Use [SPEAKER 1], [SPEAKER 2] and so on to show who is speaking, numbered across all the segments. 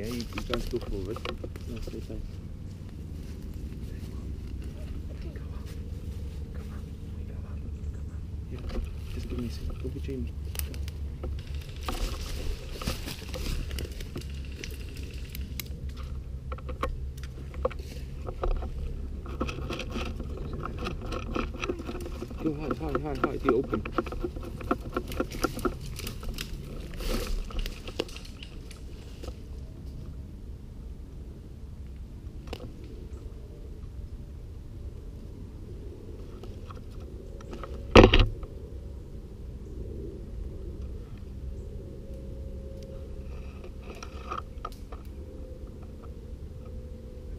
[SPEAKER 1] yeah? You're going to go forward. No, stay tight. Yeah, just give me a second. Go with Jamie. Go high, be open.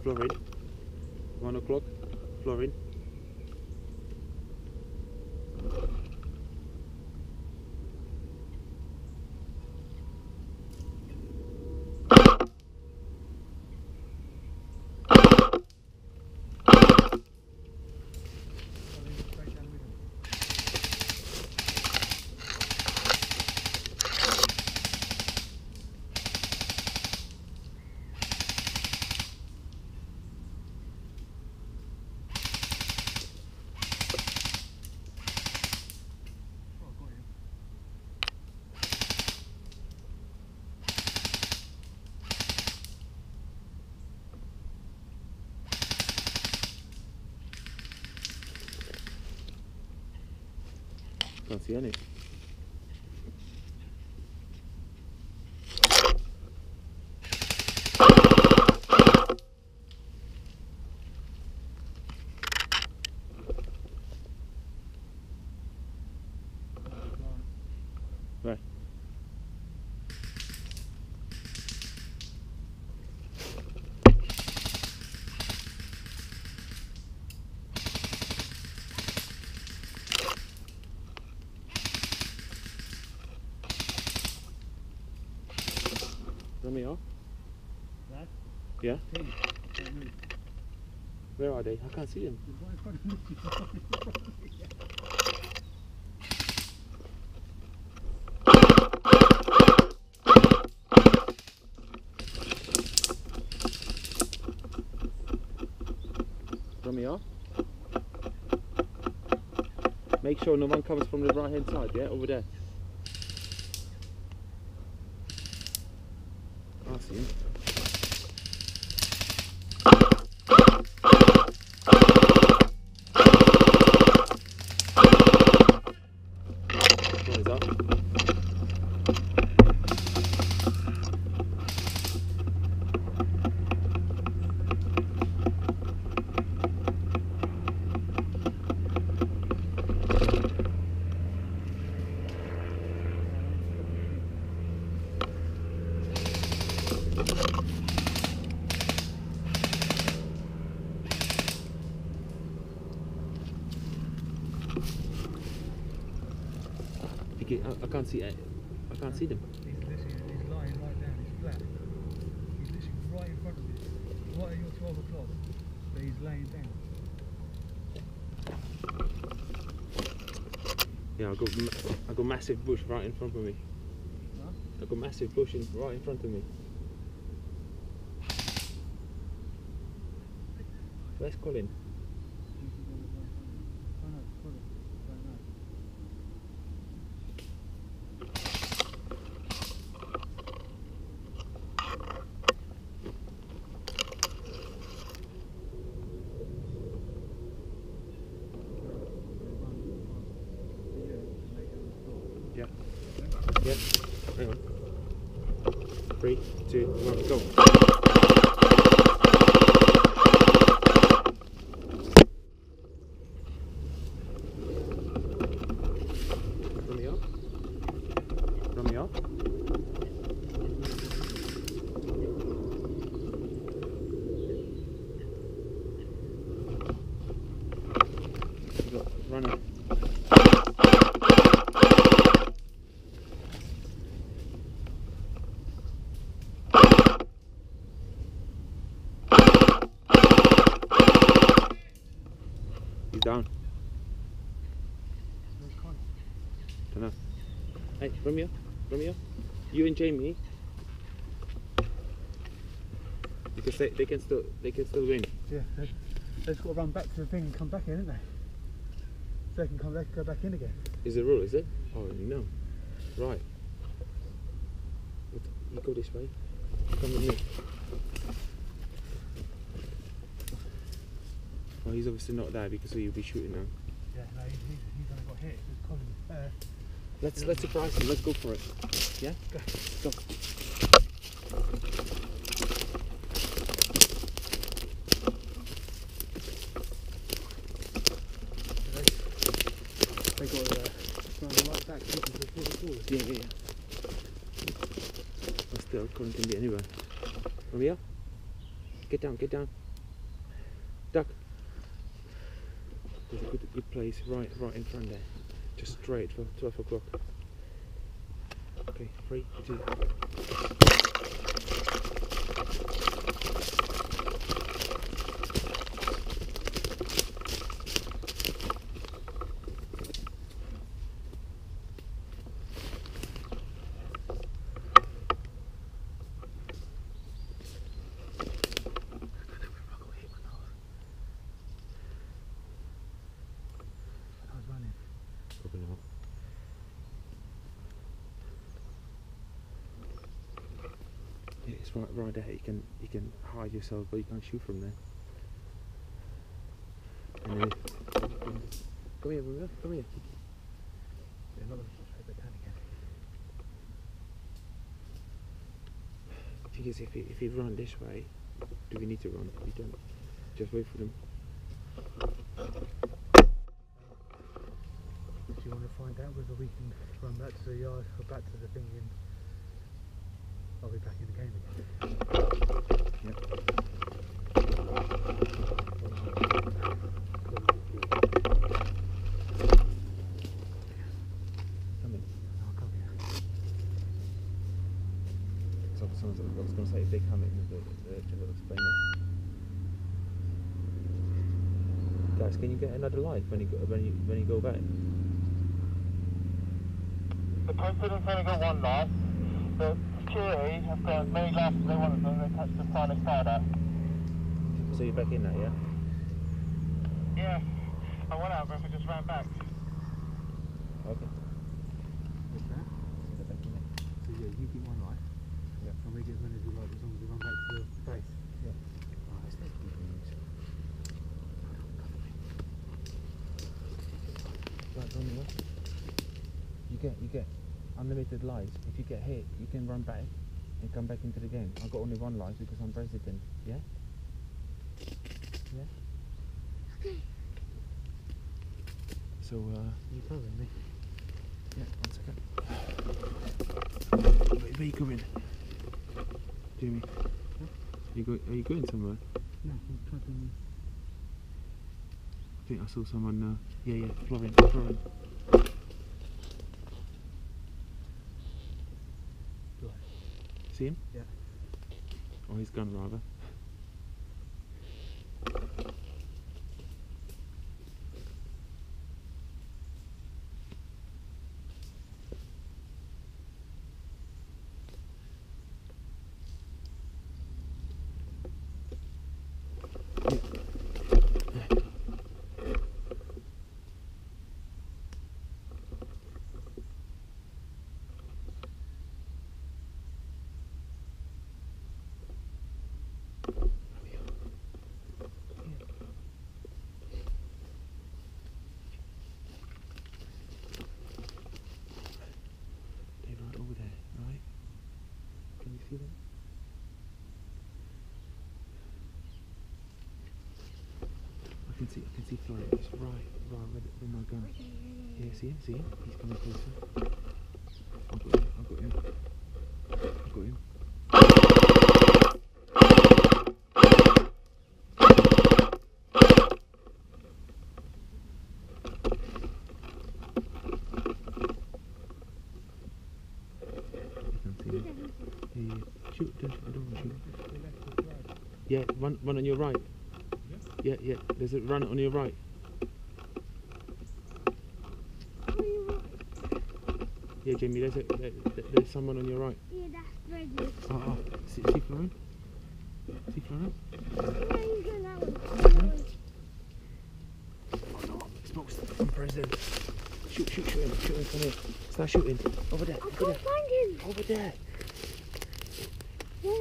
[SPEAKER 1] Florin, 1 o'clock, Florin. Can't see any. Right. Romeo?
[SPEAKER 2] That?
[SPEAKER 1] Yeah?
[SPEAKER 2] Hey,
[SPEAKER 1] where are they? I can't see them. Romeo? Make sure no one comes from the right hand side, yeah? Over there. I see him. What is that? I can't see. I can't see them.
[SPEAKER 2] He's lying right down. He's flat. He's literally right in front of you. Right at your 12 o'clock, but he's laying down.
[SPEAKER 1] Yeah, I got massive bush right in front of me.
[SPEAKER 2] Huh?
[SPEAKER 1] I got massive bush right in front of me. Where's Colin? Yeah. Yeah. Hang on. 3, 2, 1, go. Romeo? Romeo? Go, run it. He's down. Don't know. Hey, Romeo, you and Jamie. Because they can still win.
[SPEAKER 2] Yeah, they've got to run back to the thing and come back in, haven't they? So they can come back, go back in again.
[SPEAKER 1] Is the rule, is it? Oh, no. Right. You go this way. Come with me. Well, he's obviously not there because he'll be shooting now.
[SPEAKER 2] Yeah, no, he's only got hit. It's Colin.
[SPEAKER 1] Let's surprise him. Let's go for it. Yeah? Go.
[SPEAKER 2] They got the right back looking for the forward.
[SPEAKER 1] Yeah. But still, Colin can be anywhere. Romeo? Get down. Duck. There's a good place right in front there. Just straight for 12 o'clock. Okay, 3, 2. Probably not. Yeah, it's right there. You can hide yourself, but you can't shoot from there. And then come here, Romeo. Come here.
[SPEAKER 2] They're not going to straight back down again.
[SPEAKER 1] The thing is, if you run this way, do we need to run? We don't. Just wait for them.
[SPEAKER 2] Do you want to find out whether we can run back to the yard or back to the thing and I'll be back in the game again?
[SPEAKER 1] Yep. Come in.
[SPEAKER 2] I'll come here.
[SPEAKER 1] So I was going to say if they come in, they'll explain it. Guys, can you get another light when you go back?
[SPEAKER 3] The president's only got one life. The security have got many lives they want them. They touch the final starter.
[SPEAKER 1] So you're back in now, yeah?
[SPEAKER 3] Yeah. I went out, but we just ran back.
[SPEAKER 1] Okay.
[SPEAKER 2] What's that?
[SPEAKER 1] Get back in there.
[SPEAKER 2] So yeah, you keep one life.
[SPEAKER 1] Yeah.
[SPEAKER 2] And we get as many as we like as long as we run back to the base.
[SPEAKER 1] Yeah.
[SPEAKER 2] Alright, stay.
[SPEAKER 1] Right, Romeo. You get unlimited lives. If you get hit, you can run back and come back into the game. I've got only one life because I'm president. Yeah? Yeah?
[SPEAKER 4] Okay.
[SPEAKER 1] So,
[SPEAKER 2] You covering me?
[SPEAKER 1] yeah, 1 second. Where you going? Jamie?
[SPEAKER 2] Huh?
[SPEAKER 1] Are you going somewhere?
[SPEAKER 2] No, I'm trying to...
[SPEAKER 1] I think I saw someone, yeah, Florence.
[SPEAKER 2] Do I?
[SPEAKER 1] See him?
[SPEAKER 2] Yeah.
[SPEAKER 1] Or his gun, rather. See them? I can see Florence right with my gun. Yeah, see him? He's coming closer. I've got him. Yeah. Shoot, I don't want to shoot. Yeah, one on your right. Yeah, there's a runner on your right. Yeah, Jamie, there's someone on your right.
[SPEAKER 4] Yeah, that's very good.
[SPEAKER 1] See Florence? See Alright?
[SPEAKER 4] Why are you doing that one?
[SPEAKER 1] Oh no, smokes from president. Shoot him, come here. Start shooting. Over there,
[SPEAKER 4] I can't find him.
[SPEAKER 1] over there.
[SPEAKER 4] Yeah.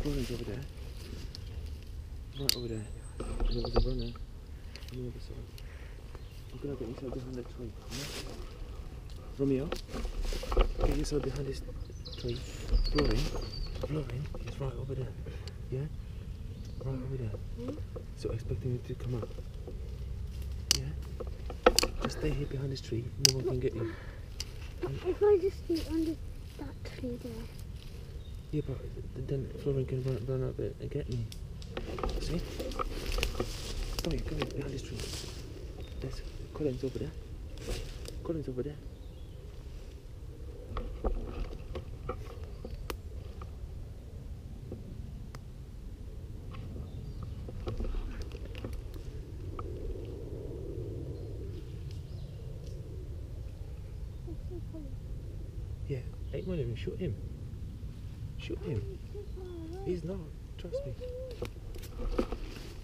[SPEAKER 1] Florin's over there. Right over there. And there was a runner on the other side. I'm gonna get yourself behind that tree. Yeah? Romeo, get yourself behind this tree. Florin, he's right over there. Yeah? Right over there. So expecting him to come up. Yeah? Just stay here behind this tree, no one can get you.
[SPEAKER 4] If I just stay under that tree there.
[SPEAKER 1] Yeah, but then Florin can run up and get me. See? Come here, behind this tree. There's Colin's over there. Colin's over there. Yeah, 8 million, shoot him. Shoot him. He's not, trust me.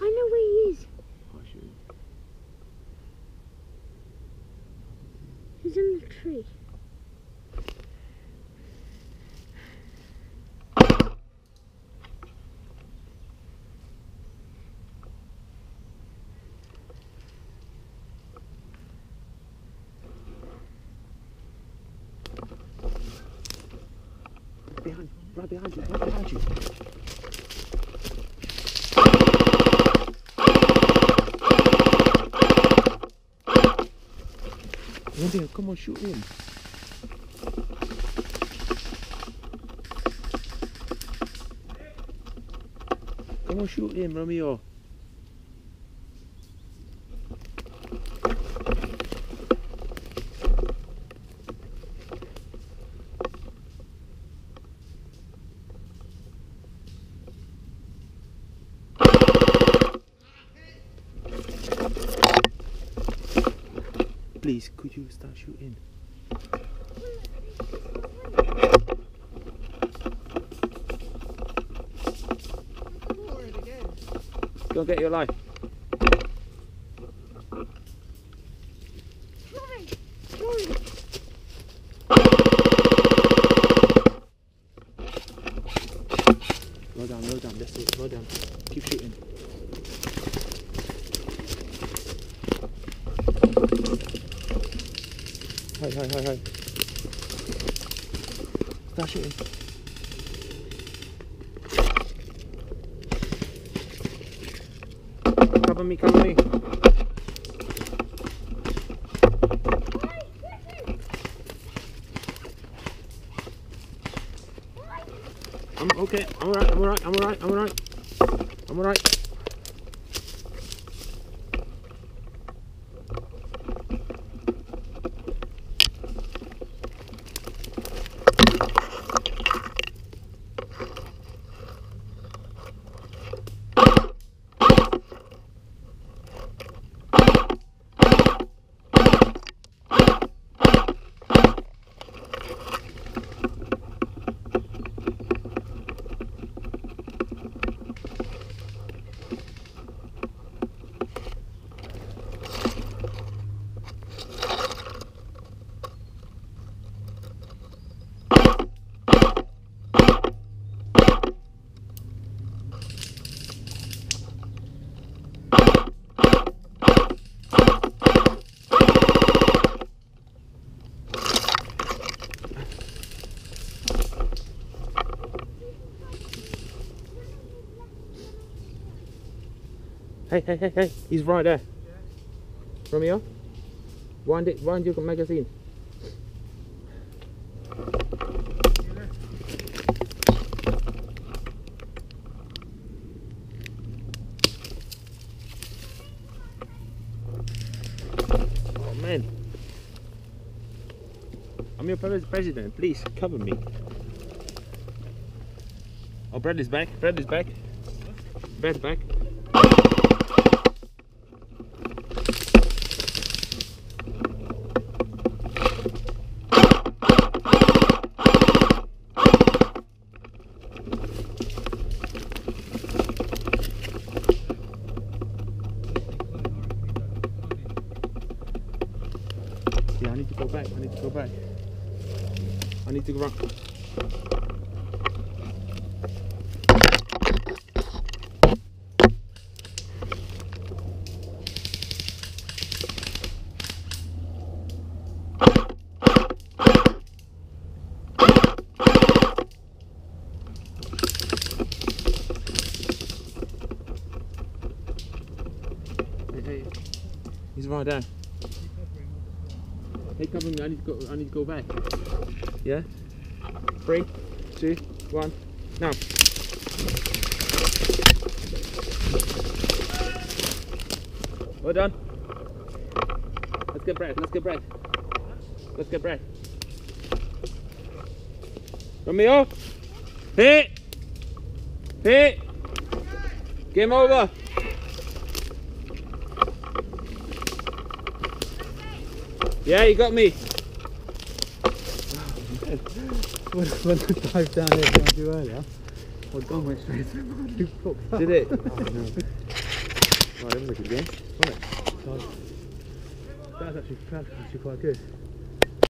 [SPEAKER 4] I know where he is.
[SPEAKER 1] I'll shoot him.
[SPEAKER 4] He's in the tree.
[SPEAKER 1] Right behind you. Romeo, come on, shoot him. Come on, shoot him, Romeo. Please, could you start shooting? Go get your life. Low down, that's it, low down. Keep shooting. Hi. Start shooting. Cover me. I'm okay, I'm alright. Hey, he's right there. Yeah. Romeo, wind your magazine. Oh man, I'm your president, please cover me. Oh, Brad is back. Brad's back. need to go back. I need to go back. I need to run. Hey, he's right down. Hey, cover me. I need to go back. Yeah. 3, 2, 1. Now. Well done. Let's get breath. Let's get breath. Let's get breath. Romeo. Hit. Hit. Game over. Yeah, you got me.
[SPEAKER 2] When I dived down here behind you earlier, my gun went straight through my new foot.
[SPEAKER 1] Did it? Oh, no. Right, that was a good game, wasn't it?
[SPEAKER 2] So, that's actually quite good.